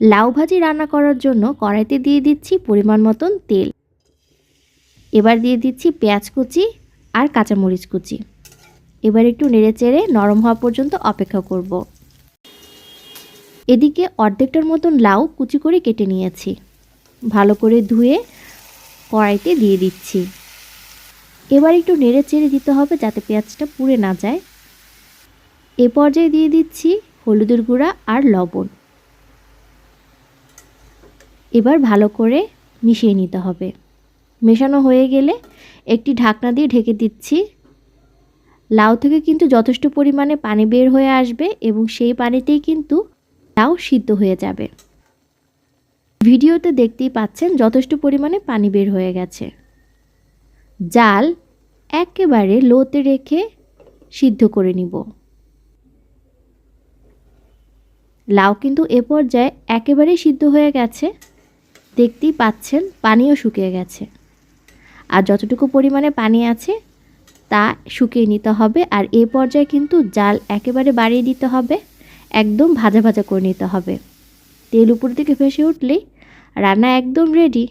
লাউ ভাজি রান্না করার জন্য কড়াইতে দিয়ে দিচ্ছি পরিমাণ মতন তেল। এবার দিয়ে দিচ্ছি পেঁয়াজ কুচি আর কাঁচামরিচ কুচি। এবার একটু নেড়েচেড়ে নরম হওয়া পর্যন্ত অপেক্ষা করব। এদিকে অর্ধেকটার মতন লাউ কুচি করে কেটে নিয়েছি। ভালো করে ধুয়ে কড়াইতে দিয়ে দিচ্ছি। এবার একটু নেড়েচেড়ে দিতে হবে যাতে পেঁয়াজটা পুড়ে না যায়। এ পর্যায়ে দিয়ে দিচ্ছি হলুদের গুঁড়া আর লবণ। এবার ভালো করে মিশিয়ে নিতে হবে। মেশানো হয়ে গেলে একটি ঢাকনা দিয়ে ঢেকে দিচ্ছি। লাউ থেকে কিন্তু যথেষ্ট পরিমাণে পানি বের হয়ে আসবে এবং সেই পানিতেই কিন্তু লাউ সিদ্ধ হয়ে যাবে। ভিডিওতে দেখতেই পাচ্ছেন যথেষ্ট পরিমাণে পানি বের হয়ে গেছে। জাল একেবারে লোতে রেখে সিদ্ধ করে নিব। লাউ কিন্তু এ পর্যায়ে একেবারেই সিদ্ধ হয়ে গেছে। দেখতেই পাচ্ছেন পানিও শুকিয়ে গেছে। আর যতটুকু পরিমাণে পানি আছে তা শুকিয়ে নিতে হবে। আর এ পর্যায়ে কিন্তু জাল একেবারে বাড়িয়ে দিতে হবে, একদম ভাজা ভাজা করে নিতে হবে। তেল উপর থেকে ভেসে উঠলেই রান্না একদম রেডি।